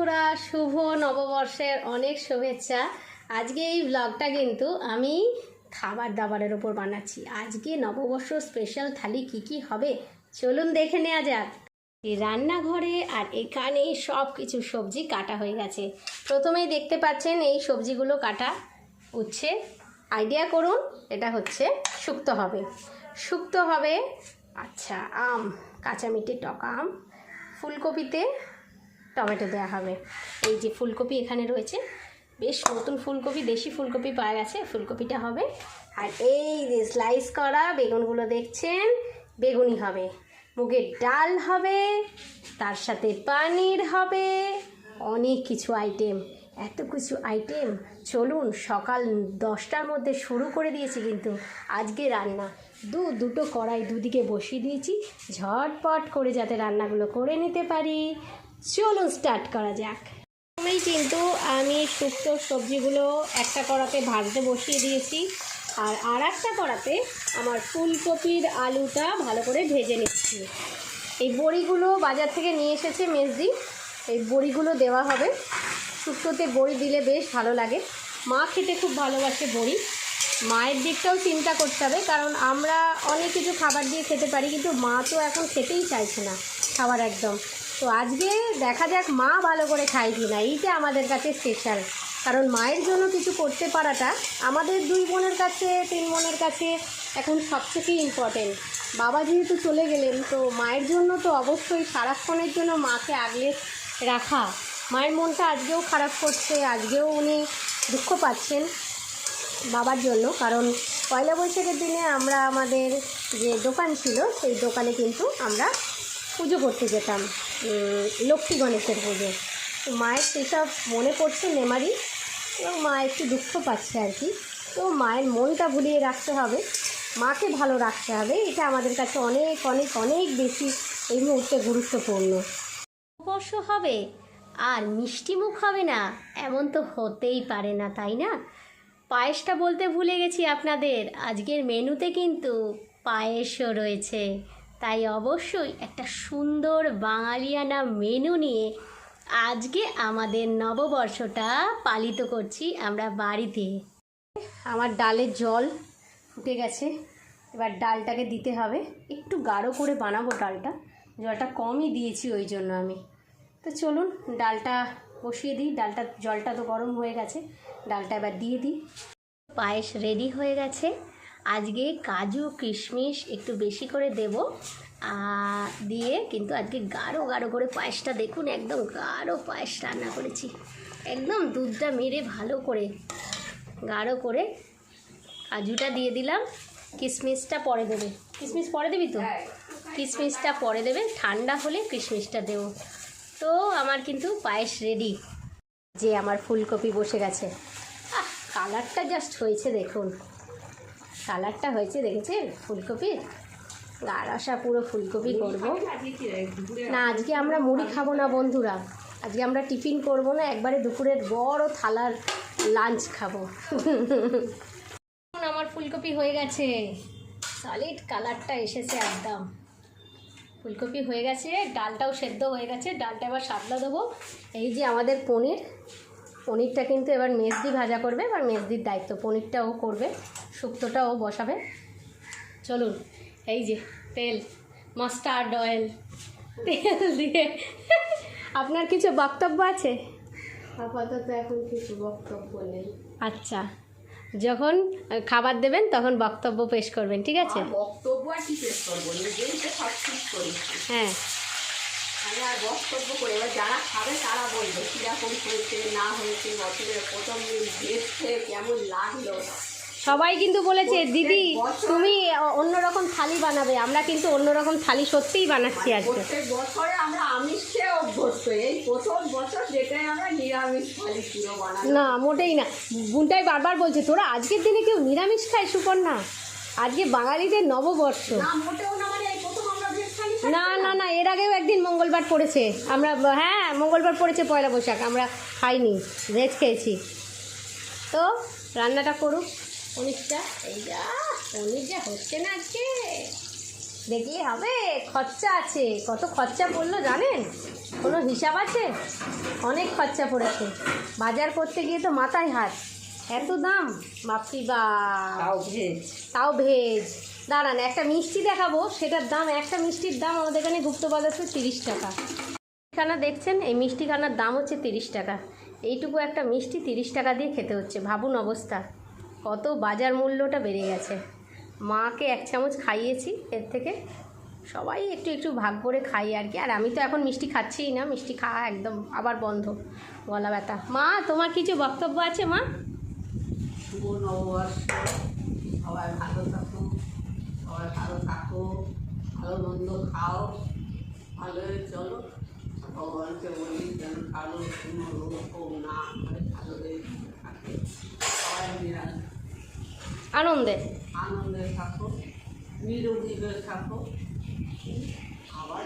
বন্ধুরা, শুভ নববর্ষের অনেক শুভেচ্ছা। আজকে এই ব্লগটা কিন্তু আমি খাবার দাবারের ওপর বানাচ্ছি। আজকে নববর্ষ স্পেশাল থালি কি কি হবে চলুন দেখে নেওয়া যাক। এই রান্নাঘরে আর এখানে সব কিছু সবজি কাটা হয়ে গেছে। প্রথমেই দেখতে পাচ্ছেন এই সবজিগুলো কাটা উচ্ছে। আইডিয়া করুন, এটা হচ্ছে শুক্তো হবে। আচ্ছা, আম, কাঁচা মিঠে টক আম, ফুলকপিতে টমেটো দেওয়া হবে। এই যে ফুলকপি এখানে রয়েছে, বেশ নতুন ফুলকপি, দেশি ফুলকপি পাওয়া গেছে, ফুলকপিটা হবে। আর এই যে স্লাইস করা বেগুনগুলো দেখছেন, বেগুনি হবে। মুগের ডাল হবে, তার সাথে পনির হবে, অনেক কিছু আইটেম। এত কিছু আইটেম, চলুন সকাল 10টার মধ্যে শুরু করে দিয়েছি কিন্তু আজকে রান্না। দুটো কড়াই দুদিকে বসিয়ে দিয়েছি, ঝটপট করে যাতে রান্নাগুলো করে নিতে পারি। চলুন স্টার্ট করা যাক। প্রথমেই কিন্তু আমি শুক্তো সবজিগুলো একটা কড়াতে ভাজতে বসিয়ে দিয়েছি, আর একটা কড়াতে আমার ফুলকপির আলুটা ভালো করে ভেজে নিচ্ছি। এই বড়িগুলো বাজার থেকে নিয়ে এসেছে মেজদি, এই বড়িগুলো দেওয়া হবে। শুক্তোতে বড়ি দিলে বেশ ভালো লাগে, মা খেতে খুব ভালোবাসে বড়ি। মায়ের দিকটাও চিন্তা করতে হবে, কারণ আমরা অনেক কিছু খাবার দিয়ে খেতে পারি, কিন্তু মা তো এখন খেতেই চাইছে না খাবার একদম। তো আজকে দেখা যাক মা ভালো করে খায় কি না, এইটা আমাদের কাছে স্পেশাল। কারণ মায়ের জন্য কিছু করতে পারাটা আমাদের 2 বোনের কাছে 3 বোনের কাছে এখন সবথেকে ইম্পর্টেন্ট। বাবা যেহেতু চলে গেলেন, তো মায়ের জন্য তো অবশ্যই সারাক্ষণের জন্য মাকে আগলে রাখা। মায়ের মনটা আজকেও খারাপ করছে, আজকেও উনি দুঃখ পাচ্ছেন বাবার জন্য। কারণ পয়লা বৈশাখের দিনে আমরা আমাদের যে দোকান ছিল সেই দোকানে কিন্তু আমরা পুজো করতে যেতাম, লক্ষ্মী গণেশের পুজো। তো মায়ের সেসব মনে পড়ছে মেমারি, এবং মা একটু দুঃখ পাচ্ছে আর কি। তো মায়ের মনটা ভুলিয়ে রাখতে হবে, মাকে ভালো রাখতে হবে, এটা আমাদের কাছে অনেক অনেক অনেক বেশি এই মুহূর্তে গুরুত্বপূর্ণ। নববর্ষ হবে আর মিষ্টি মুখ হবে না, এমন তো হতেই পারে না, তাই না? পায়েসটা বলতে ভুলে গেছি আপনাদের, আজকের মেনুতে কিন্তু পায়েসও রয়েছে। তাই অবশ্যই একটা সুন্দর বাঙালিয়ানা মেনু নিয়ে আজকে আমাদের নববর্ষটা পালিত করছি আমরা বাড়িতে। আমার ডালের জল ফুটে গেছে, এবার ডালটাকে দিতে হবে। একটু গাঢ় করে বানাবো ডালটা, জলটা কমই দিয়েছি ওই জন্য আমি। তো চলুন ডালটা বসিয়ে দিই। জলটা তো গরম হয়ে গেছে, ডালটা এবার দিয়ে দিই। পায়েস রেডি হয়ে গেছে। আজকে কাজু কিশমিশ একটু বেশি করে দেব, দিয়ে কিন্তু আজকে গাঢ় গাঢ় করে পায়েসটা দেখুন, একদম গাঢ় পায়েস রান্না করেছি। একদম দুধটা মেরে ভালো করে গাঢ় করে কাজুটা দিয়ে দিলাম। কিশমিশটা পরে দেবে। কিশমিশ পরে দিবি তো? কিশমিশটা পরে দেবে, ঠান্ডা হলে কিশমিশটা দেবো। তো আমার কিন্তু পায়েস রেডি। যে আমার ফুলকপি বসে গেছে, কালারটা জাস্ট হয়েছে দেখুন, কালারটা হয়েছে দেখেছেন ফুলকপির? গাঢ় পুরো ফুলকপি করবো না, আজকে আমরা মুড়ি খাবো না বন্ধুরা, আজকে আমরা টিফিন করবো না, একবারে দুপুরের বড় থালার লাঞ্চ খাবো। আমার ফুলকপি হয়ে গেছে, সলিড কালারটা এসেছে একদম। ফুলকপি হয়ে গেছে, ডালটাও সেদ্ধ হয়ে গেছে, ডালটা এবার সাদলা দেবো। এই যে আমাদের পনিরটা কিন্তু এবার মেজদি ভাজা করবে, এবার মেজদির দায়িত্ব, পনিরটাও করবে, শুক্তোটাও বসাবে। চলুন, এই যে তেল, মাস্টার্ড অয়েল, তেল দিয়ে আপনার কিছু বক্তব্য আছে? আপাতত এখন কিছু বক্তব্য নেই। আচ্ছা, যখন খাবার দেবেন তখন বক্তব্য পেশ করবেন, ঠিক আছে? বক্তব্য আর কি পেশ করবো, নিজেই তো সব ঠিক করেছি। হ্যাঁ, আমি আর বক্তব্য করে, এবার যারা খাবে তারা বলবে কীরকম হয়েছে না হয়েছে, বছরের প্রথম দিন দেখতে কেমন লাগলো। সবাই কিন্তু বলেছে দিদি তুমি অন্যরকম থালি বানাবে, আমরা কিন্তু অন্যরকম থালি সত্যিই বানাচ্ছি আজকে। প্রত্যেক বছরে আমরা আমিষ খেয়ে অভ্যস্ত, এই প্রথম বছর যেটাই আমরা নিরামিষ থালি পুরো বানাই না, মোটেই না। বুনটাই বারবার বলছে তোরা আজকের দিনে কেউ নিরামিষ খায় সুপর্ণা, আজকে বাঙালিদের নববর্ষ। না, মোটেও না, মানে এই প্রথম আমরা ভেজ থালি। না না না, এর আগেও একদিন মঙ্গলবার পড়েছে, আমরা হ্যাঁ মঙ্গলবার পড়েছে পয়লা বৈশাখ, আমরা খাইনি, ভেজ খেয়েছি। তো রান্নাটা করুক পনিরটা, এই যা পনির যা হচ্ছে না আজকে, দেখলে হবে, খরচা আছে। কত খরচা পড়লো জানেন? কোনো হিসাব আছে? অনেক খরচা পড়েছে। বাজার করতে গিয়ে তো মাথায় হাত, এত দাম, বাপরি বাপ। তাও ভেজ। তাও ভেজ। দাঁড়ান, একটা মিষ্টি দেখাবো, সেটার দাম, একটা মিষ্টির দাম আমাদের এখানে গুপ্তবাজারে 30 টাকা। মিষ্টিখানা দেখছেন, এই মিষ্টিখানার দাম হচ্ছে 30 টাকা। এইটুকু একটা মিষ্টি 30 টাকা দিয়ে খেতে হচ্ছে। ভাবুন অবস্থা, কত বাজার মূল্যটা বেড়ে গেছে। মাকে 1 চামচ খাইয়েছি, এর থেকে সবাই একটু একটু ভাগ করে খাই আর কি। আর আমি তো এখন মিষ্টি খাচ্ছিই না, মিষ্টি খাওয়া একদম আবার বন্ধ, গলা ব্যথা। মা, তোমার কিছু বক্তব্য আছে মা? শুভ নববর্ষ, সবাই ভালো থাকো, সবাই ভালো থাকো, ভালো মন্দ খাও, ভালোই চলো। ভগবানকে বলি যেন কারো কোনো রোগ না হয়, ভালো হয়ে থাকে, সবাই আনন্দে আনন্দে থাকো, নিরোগী হয়ে থাকো। আবার